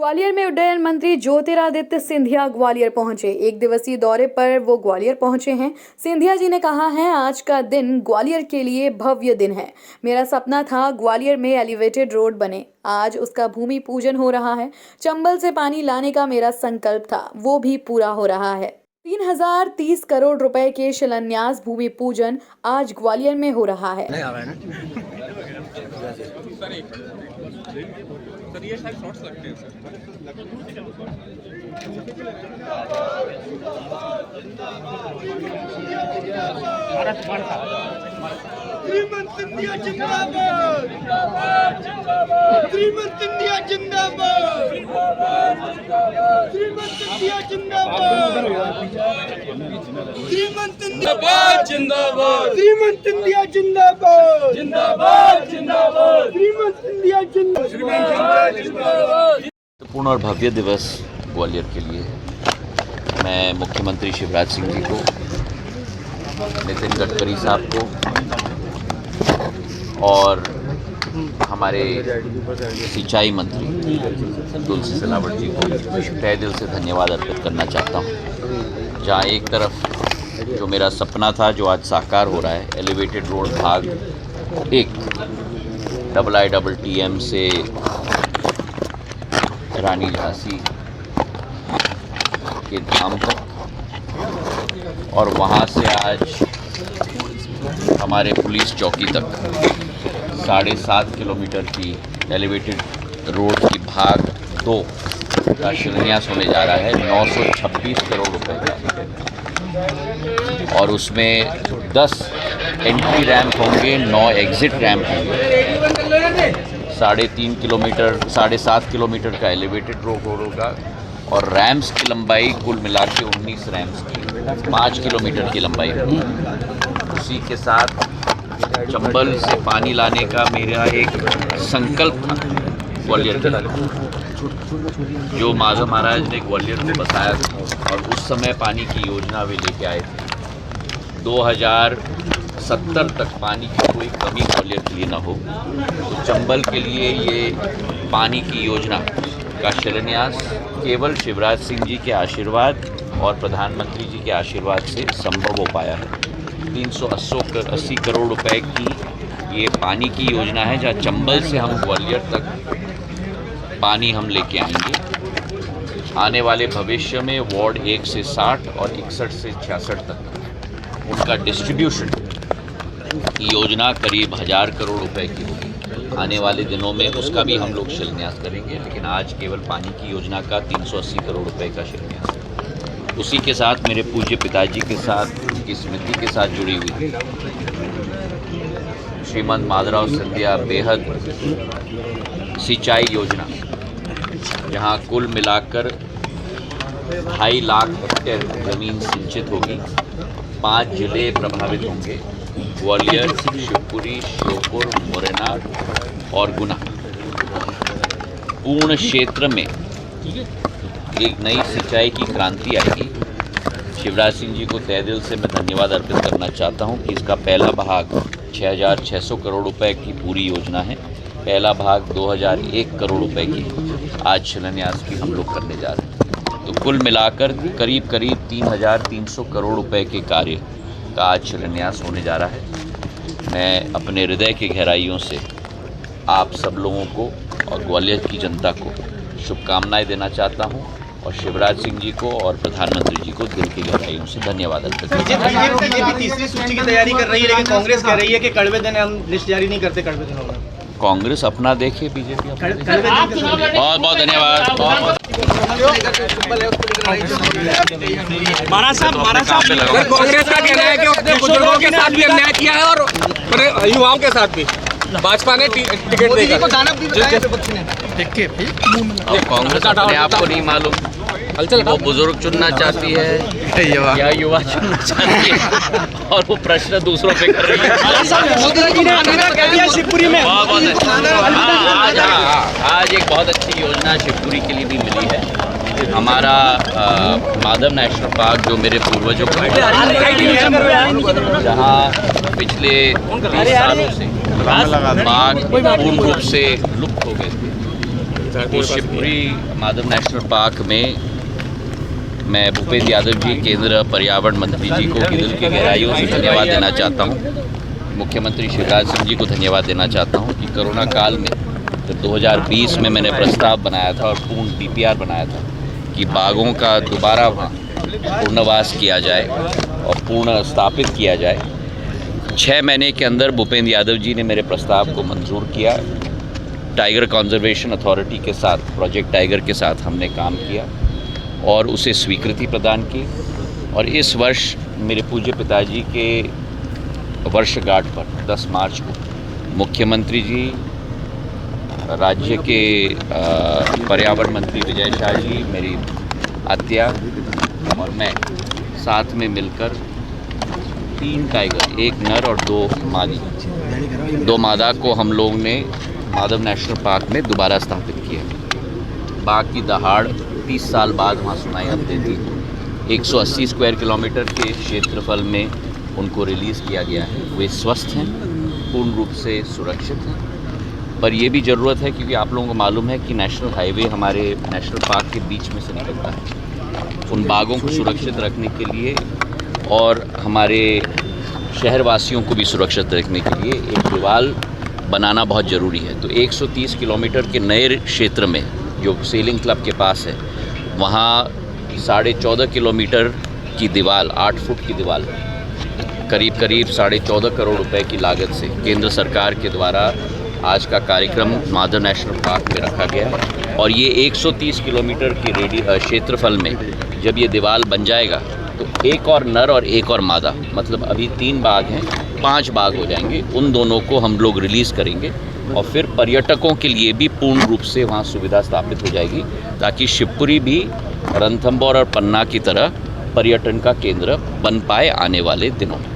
ग्वालियर में उड्डयन मंत्री ज्योतिरादित्य सिंधिया ग्वालियर पहुंचे। एक दिवसीय दौरे पर वो ग्वालियर पहुंचे हैं। सिंधिया जी ने कहा है, आज का दिन ग्वालियर के लिए भव्य दिन है। मेरा सपना था ग्वालियर में एलिवेटेड रोड बने, आज उसका भूमि पूजन हो रहा है। चंबल से पानी लाने का मेरा संकल्प था, वो भी पूरा हो रहा है। 3030 करोड़ रुपए के शिलान्यास भूमि पूजन आज ग्वालियर में हो रहा है। सर ये शायद शॉर्ट्स लगते हैं सर। श्रीमंत इंडिया जिंदाबाद, श्रीमंत इंडिया जिंदाबाद, श्रीमंत इंडिया जिंदाबाद, श्रीमंत जिंदाबाद जिंदाबाद, श्रीमंत इंडिया जिंदाबाद, जिंदाबाद जिंदाबाद, श्रीमंत इंडिया जिंदाबाद। पूर्ण और भव्य दिवस ग्वालियर के लिए मैं मुख्यमंत्री शिवराज सिंह जी को, नितिन गडकरी साहब को और हमारे सिंचाई मंत्री तुलसी सिलावट जी को तहे दिल से धन्यवाद अर्पित करना चाहता हूँ। जहाँ एक तरफ जो मेरा सपना था, जो आज साकार हो रहा है, एलिवेटेड रोड भाग 1 IITM से रानी झांसी के धाम तक, और वहाँ से आज हमारे पुलिस चौकी तक 7.5 किलोमीटर की एलिवेटेड रोड की भाग 2 का शिलान्यास होने जा रहा है 926 करोड़ रुपए का, और उसमें 10 एंट्री रैंप होंगे, 9 एग्जिट रैंप होंगे। 7.5 किलोमीटर का एलिवेटेड रोड होगा, और रैम्प्स की लंबाई कुल मिला के 19 रैम्प्स की 5 किलोमीटर की लंबाई होगी। उसी के साथ चंबल से पानी लाने का मेरा एक संकल्प था ग्वालियर के लिए, जो माधव महाराज ने ग्वालियर को बताया था, और उस समय पानी की योजना वे लेके आए थे 2070 तक पानी की कोई कमी ग्वालियर के लिए ना हो। तो चंबल के लिए ये पानी की योजना का शिलान्यास केवल शिवराज सिंह जी के आशीर्वाद और प्रधानमंत्री जी के आशीर्वाद से संभव हो पाया है। 380 करोड़ रुपए की ये पानी की योजना है, जहाँ चंबल से हम ग्वालियर तक पानी हम लेके आएंगे। आने वाले भविष्य में वार्ड 1 से 60 और 61 से 66 तक उनका डिस्ट्रीब्यूशन की योजना करीब 1000 करोड़ रुपए की होगी। आने वाले दिनों में उसका भी हम लोग शिलान्यास करेंगे, लेकिन आज केवल पानी की योजना का 380 करोड़ रुपए का शिलान्यास है। उसी के साथ मेरे पूज्य पिताजी के साथ, उनकी स्मृति के साथ जुड़ी हुई श्रीमंत माधवराव सिंधिया बेहद सिंचाई योजना, जहां कुल मिलाकर 2.5 लाख हेक्टेयर ज़मीन सिंचित होगी। 5 जिले प्रभावित होंगे, ग्वालियर, शिवपुरी, श्योपुर, मुरैना और गुना। पूर्ण क्षेत्र में एक नई सिंचाई की क्रांति आएगी। शिवराज सिंह जी को तहे दिल से मैं धन्यवाद अर्पित करना चाहता हूं कि इसका पहला भाग 6600 करोड़ रुपए की पूरी योजना है। पहला भाग 2001 करोड़ रुपए की आज शिलान्यास भी हम लोग करने जा रहे हैं। तो कुल मिलाकर करीब 3300 करोड़ रुपए के कार्य का आज शिलान्यास होने जा रहा है। मैं अपने हृदय की गहराइयों से आप सब लोगों को और ग्वालियर की जनता को शुभकामनाएं देना चाहता हूं, और शिवराज सिंह जी को और प्रधानमंत्री जी को दिल की गहराइयों से धन्यवाद अर्पित करता हूं। ये भी तीसरी सूची की तैयारी कर रही है, लेकिन कांग्रेस कह रही है कि कड़वे दिन हम लिस्ट जारी नहीं करते। कड़वे दिनों में कांग्रेस अपना देखे, बीजेपी अपना देखे। बहुत बहुत धन्यवाद। महाराज साहब कांग्रेस का कहना है कि अपने बुजुर्गों के साथ भी अन्याय किया है और युवाओं के साथ भी भाजपा ने टिकट देकर कांग्रेस अपने आप को नहीं मालूम वो बुजुर्ग चुनना चाहती है या युवा चुनना चाहती है, और वो प्रश्न दूसरों पे कर रही है। आज एक बहुत अच्छी योजना शिवपुरी के लिए भी मिली है। हमारा माधव नेशनल पार्क, जो मेरे पूर्वजों का, जहाँ पिछले 30 सालों से बाघ पूर्ण रूप से लुप्त हो गए थे, वो शिवपुरी माधव नेशनल पार्क में मैं भूपेंद्र यादव जी केंद्र पर्यावरण मंत्री जी को दिल की गहराइयों से धन्यवाद देना चाहता हूँ। मुख्यमंत्री शिवराज सिंह जी को धन्यवाद देना चाहता हूँ कि कोरोना काल में जब 2020 में मैंने प्रस्ताव बनाया था और पूर्ण DPR बनाया था कि बागों का दोबारा वहाँ पुनर्वास किया जाए और पूर्ण स्थापित किया जाए। 6 महीने के अंदर भूपेंद्र यादव जी ने मेरे प्रस्ताव को मंजूर किया। टाइगर कंजर्वेशन अथॉरिटी के साथ, प्रोजेक्ट टाइगर के साथ हमने काम किया और उसे स्वीकृति प्रदान की। और इस वर्ष मेरे पूज्य पिताजी के वर्षगांठ पर 10 मार्च को मुख्यमंत्री जी, राज्य के पर्यावरण मंत्री विजय शाह जी, मेरी आत्या और मैं साथ में मिलकर 3 टाइगर, 1 नर और 2 मादा को हम लोग ने माधव नेशनल पार्क में दोबारा स्थापित किया। बाघ की दहाड़ 30 साल बाद वहाँ सुनाई अब देती। 180 स्क्वायर किलोमीटर के क्षेत्रफल में उनको रिलीज़ किया गया है। वे स्वस्थ हैं, पूर्ण रूप से सुरक्षित हैं। पर ये भी ज़रूरत है क्योंकि आप लोगों को मालूम है कि नेशनल हाईवे हमारे नेशनल पार्क के बीच में से निकलता है। उन बाघों को सुरक्षित रखने के लिए और हमारे शहरवासियों को भी सुरक्षित रखने के लिए एक दीवार बनाना बहुत ज़रूरी है। तो 130 किलोमीटर के नए क्षेत्र में जो सेलिंग क्लब के पास है, वहाँ 14.5 किलोमीटर की दीवार, 8 फुट की दीवार, करीब 14.5 करोड़ रुपए की लागत से केंद्र सरकार के द्वारा आज का कार्यक्रम माधव नेशनल पार्क में रखा गया है। और ये 130 किलोमीटर की क्षेत्रफल में जब ये दीवार बन जाएगा तो 1 और नर और 1 और मादा, मतलब अभी 3 बाघ हैं, 5 बाघ हो जाएंगे। उन दोनों को हम लोग रिलीज़ करेंगे और फिर पर्यटकों के लिए भी पूर्ण रूप से वहाँ सुविधा स्थापित हो जाएगी ताकि शिवपुरी भी रणथंभौर और पन्ना की तरह पर्यटन का केंद्र बन पाए आने वाले दिनों में।